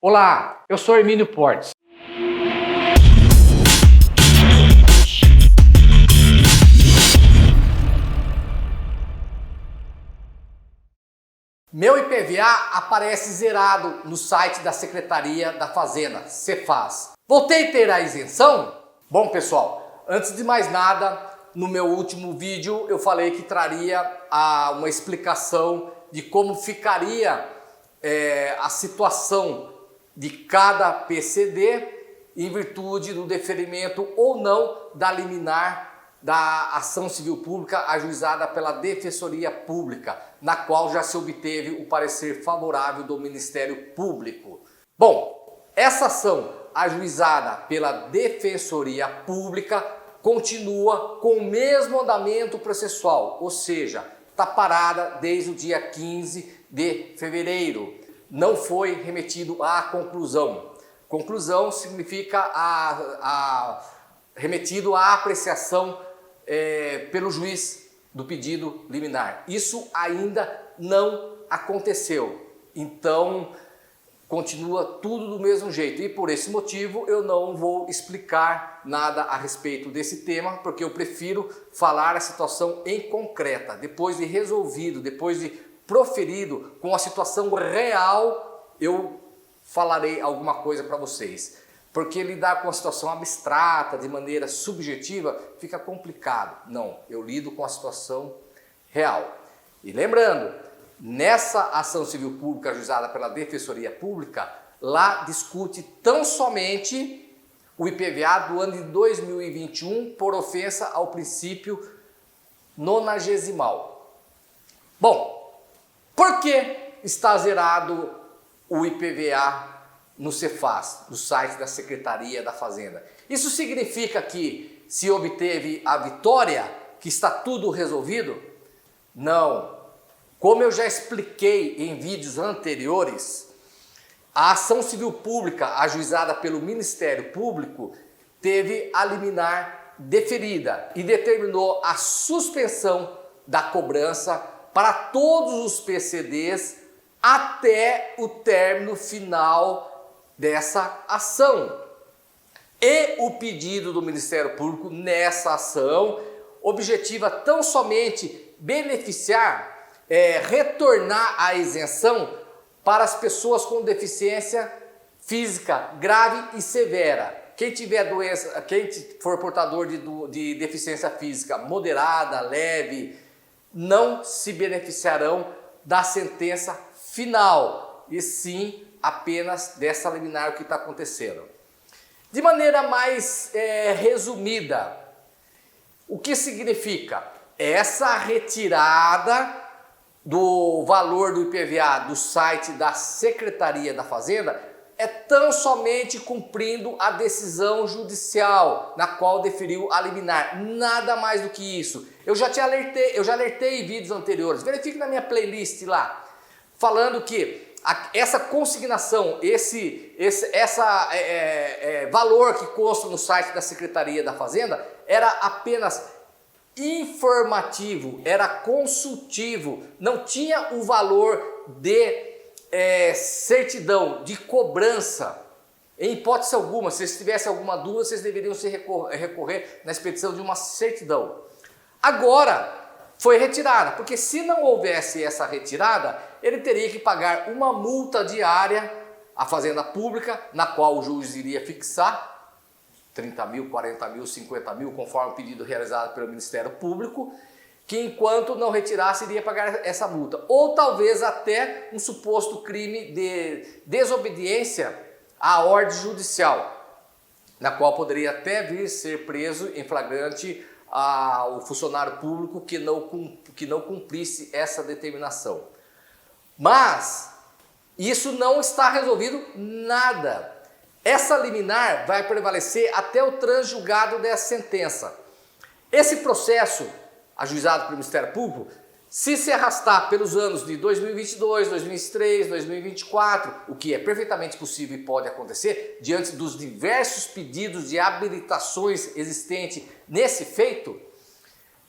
Olá, eu sou Hermínio Portes. Meu IPVA aparece zerado no site da Secretaria da Fazenda, Cefaz. Voltei a ter a isenção? Bom, pessoal, antes de mais nada, no meu último vídeo eu falei que traria uma explicação de como ficaria a situação de cada PCD em virtude do deferimento ou não da liminar da ação civil pública ajuizada pela Defensoria Pública, na qual já se obteve o parecer favorável do Ministério Público. Bom, essa ação ajuizada pela Defensoria Pública continua com o mesmo andamento processual, ou seja, está parada desde o dia 15 de fevereiro. Não foi remetido à conclusão. Conclusão significa remetido à apreciação pelo juiz do pedido liminar. Isso ainda não aconteceu. Então, continua tudo do mesmo jeito. E por esse motivo, eu não vou explicar nada a respeito desse tema, porque eu prefiro falar a situação em concreta. Depois de resolvido, depois de proferido com a situação real, eu falarei alguma coisa para vocês. Porque lidar com a situação abstrata, de maneira subjetiva, fica complicado. Não, eu lido com a situação real. E lembrando, nessa ação civil pública ajuizada pela Defensoria Pública, lá discute tão somente o IPVA do ano de 2021 por ofensa ao princípio 90º. Bom, por que está zerado o IPVA no Cefaz, no site da Secretaria da Fazenda? Isso significa que se obteve a vitória, que está tudo resolvido? Não. Como eu já expliquei em vídeos anteriores, a ação civil pública ajuizada pelo Ministério Público teve a liminar deferida e determinou a suspensão da cobrança para todos os PCDs até o término final dessa ação. E o pedido do Ministério Público nessa ação objetiva tão somente beneficiar, retornar a isenção para as pessoas com deficiência física grave e severa. Quem tiver doença, quem for portador de deficiência física moderada, leve, não se beneficiarão da sentença final, e sim apenas dessa liminar que está acontecendo. De maneira mais resumida, o que significa? Essa retirada do valor do IPVA do site da Secretaria da Fazenda é tão somente cumprindo a decisão judicial na qual deferiu a liminar, nada mais do que isso. Eu já alertei em vídeos anteriores, verifique na minha playlist lá, falando que essa consignação, esse valor que consta no site da Secretaria da Fazenda era apenas informativo, era consultivo, não tinha o valor de certidão, de cobrança. Em hipótese alguma, se vocês tivessem alguma dúvida, vocês deveriam recorrer na expedição de uma certidão. Agora foi retirada, porque se não houvesse essa retirada, ele teria que pagar uma multa diária à Fazenda Pública, na qual o juiz iria fixar 30 mil, 40 mil, 50 mil, conforme o pedido realizado pelo Ministério Público, que enquanto não retirasse iria pagar essa multa. Ou talvez até um suposto crime de desobediência à ordem judicial, na qual poderia até vir ser preso em flagrante o funcionário público que não cumprisse essa determinação. Mas isso não está resolvido nada. Essa liminar vai prevalecer até o transjulgado dessa sentença. Esse processo ajuizado pelo Ministério Público, se arrastar pelos anos de 2022, 2023, 2024, o que é perfeitamente possível e pode acontecer, diante dos diversos pedidos de habilitações existentes nesse feito,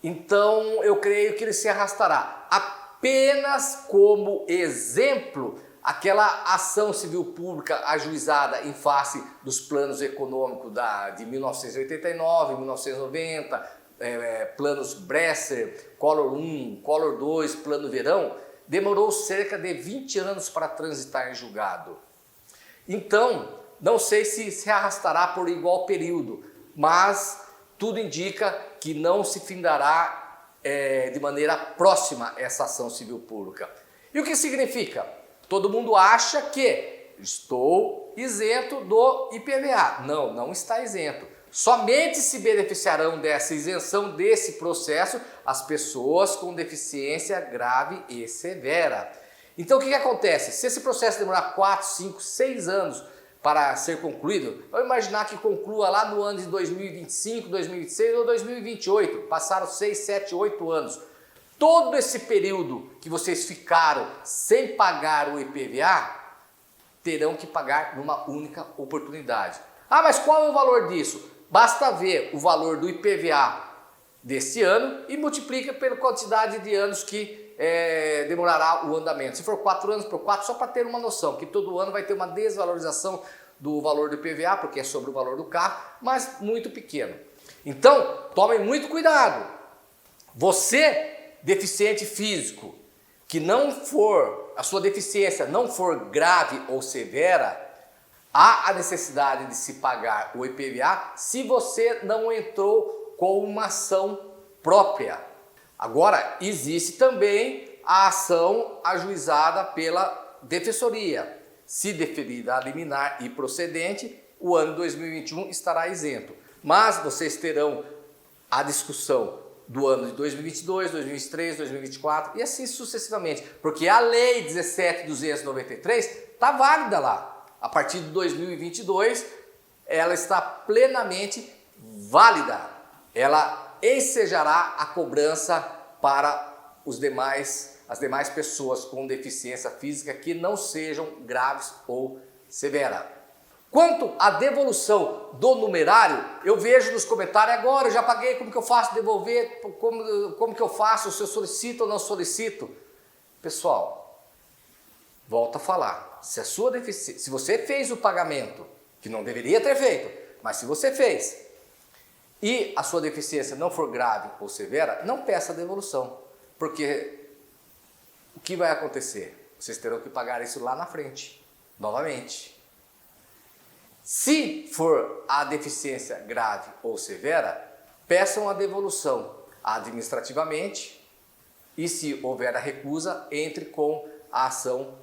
então eu creio que ele se arrastará. Apenas como exemplo, aquela ação civil pública ajuizada em face dos planos econômicos de 1989, 1990, planos Bresser, Collor 1, Collor 2, Plano Verão, demorou cerca de 20 anos para transitar em julgado. Então, não sei se arrastará por igual período, mas tudo indica que não se findará de maneira próxima essa ação civil pública. E o que significa? Todo mundo acha que estou isento do IPVA. Não, não está isento. Somente se beneficiarão dessa isenção desse processo as pessoas com deficiência grave e severa. Então o que acontece? Se esse processo demorar 4, 5, 6 anos para ser concluído, vamos imaginar que conclua lá no ano de 2025, 2026 ou 2028, passaram 6, 7, 8 anos. Todo esse período que vocês ficaram sem pagar o IPVA, terão que pagar numa única oportunidade. Ah, mas qual é o valor disso? Basta ver o valor do IPVA desse ano e multiplica pela quantidade de anos que demorará o andamento. Se for 4 anos por 4, só para ter uma noção, que todo ano vai ter uma desvalorização do valor do IPVA, porque é sobre o valor do carro, mas muito pequeno. Então, tomem muito cuidado. Você, deficiente físico, que a sua deficiência não for grave ou severa, há a necessidade de se pagar o IPVA se você não entrou com uma ação própria. Agora, existe também a ação ajuizada pela Defensoria. Se deferida a liminar e procedente, o ano 2021 estará isento. Mas vocês terão a discussão do ano de 2022, 2023, 2024 e assim sucessivamente. Porque a Lei 17.293 está válida lá. A partir de 2022, ela está plenamente válida. Ela ensejará a cobrança para as demais pessoas com deficiência física que não sejam graves ou severa. Quanto à devolução do numerário, eu vejo nos comentários agora, eu já paguei, como que eu faço devolver, como que eu faço, se eu solicito ou não solicito. Pessoal, volto a falar, se você fez o pagamento, que não deveria ter feito, mas se você fez, e a sua deficiência não for grave ou severa, não peça a devolução, porque o que vai acontecer? Vocês terão que pagar isso lá na frente, novamente. Se for a deficiência grave ou severa, peçam a devolução administrativamente e, se houver a recusa, entre com a ação,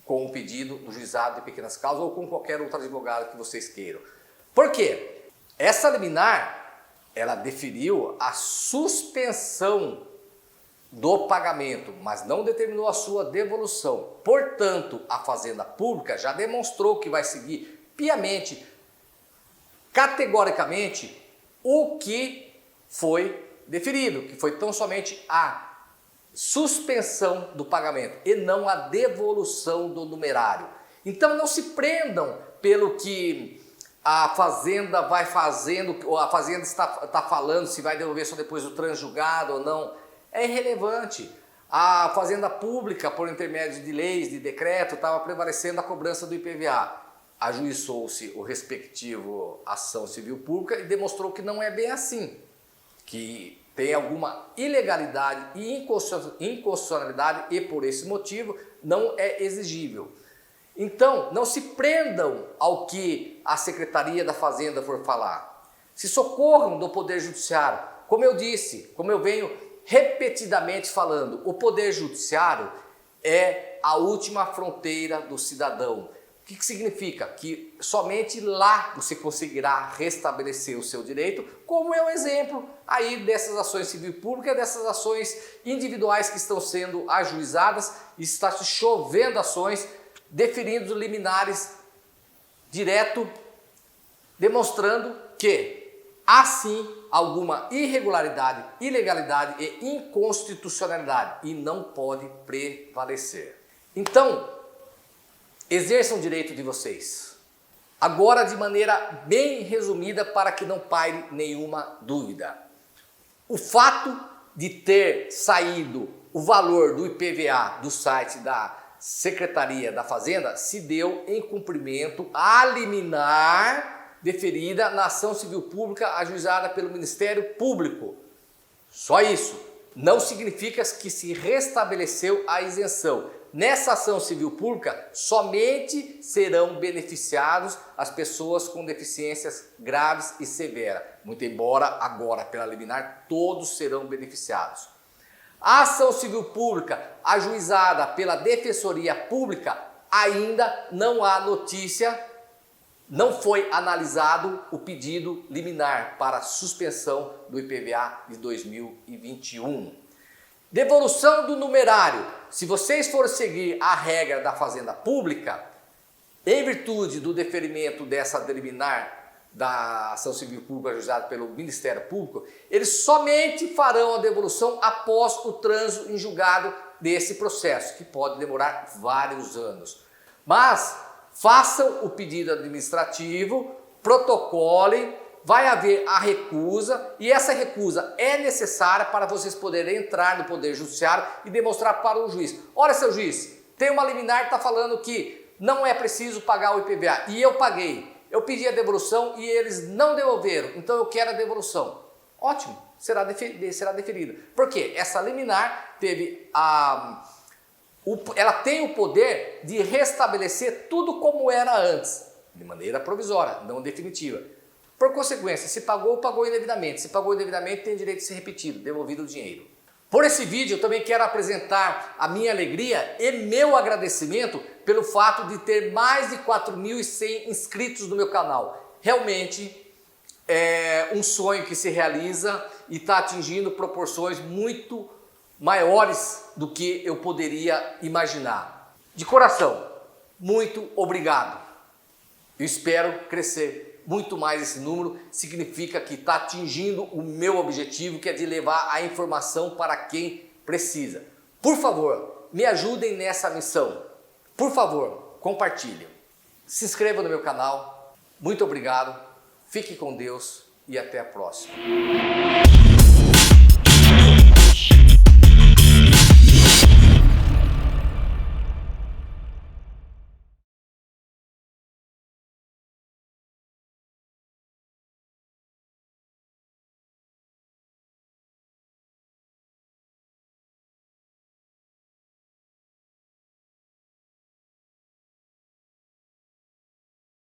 com o pedido do juizado de pequenas causas ou com qualquer outro advogado que vocês queiram. Por quê? Essa liminar, ela deferiu a suspensão do pagamento, mas não determinou a sua devolução. Portanto, a Fazenda Pública já demonstrou que vai seguir piamente, categoricamente, o que foi deferido, que foi tão somente a suspensão do pagamento e não a devolução do numerário. Então não se prendam pelo que a Fazenda vai fazendo, ou a Fazenda está falando se vai devolver só depois do transjulgado ou não. É irrelevante. A Fazenda Pública, por intermédio de leis, de decreto, estava prevalecendo a cobrança do IPVA. Ajuizou-se o respectivo ação civil pública e demonstrou que não é bem assim, que tem alguma ilegalidade e inconstitucionalidade e por esse motivo não é exigível. Então, não se prendam ao que a Secretaria da Fazenda for falar. Se socorram do Poder Judiciário. Como eu disse, como eu venho repetidamente falando, o Poder Judiciário é a última fronteira do cidadão. O que significa? Que somente lá você conseguirá restabelecer o seu direito, como é o exemplo aí dessas ações civil pública, dessas ações individuais que estão sendo ajuizadas, e está se chovendo ações, deferindo liminares direto, demonstrando que há sim alguma irregularidade, ilegalidade e inconstitucionalidade e não pode prevalecer. Então, exerçam o direito de vocês. Agora, de maneira bem resumida, para que não paire nenhuma dúvida. O fato de ter saído o valor do IPVA do site da Secretaria da Fazenda se deu em cumprimento à liminar deferida na ação civil pública ajuizada pelo Ministério Público. Só isso. Não significa que se restabeleceu a isenção. Nessa ação civil pública, somente serão beneficiados as pessoas com deficiências graves e severas. Muito embora agora, pela liminar, todos serão beneficiados. A ação civil pública ajuizada pela Defensoria Pública, ainda não há notícia, não foi analisado o pedido liminar para suspensão do IPVA de 2021. Devolução do numerário. Se vocês forem seguir a regra da Fazenda Pública, em virtude do deferimento dessa liminar da ação civil pública ajuizada pelo Ministério Público, eles somente farão a devolução após o trânsito em julgado desse processo, que pode demorar vários anos. Mas façam o pedido administrativo, protocolem, vai haver a recusa e essa recusa é necessária para vocês poderem entrar no Poder Judiciário e demonstrar para o juiz. Olha, seu juiz, tem uma liminar que está falando que não é preciso pagar o IPVA e eu paguei. Eu pedi a devolução e eles não devolveram, então eu quero a devolução. Ótimo, será deferida. Por quê? Essa liminar ela tem o poder de restabelecer tudo como era antes, de maneira provisória, não definitiva. Por consequência, se pagou, pagou indevidamente. Se pagou indevidamente, tem direito de ser repetido, devolvido o dinheiro. Por esse vídeo, eu também quero apresentar a minha alegria e meu agradecimento pelo fato de ter mais de 4.100 inscritos no meu canal. Realmente é um sonho que se realiza e está atingindo proporções muito maiores do que eu poderia imaginar. De coração, muito obrigado. Eu espero crescer muito mais esse número, significa que está atingindo o meu objetivo, que é de levar a informação para quem precisa. Por favor, me ajudem nessa missão. Por favor, compartilhem. Se inscreva no meu canal. Muito obrigado. Fique com Deus e até a próxima.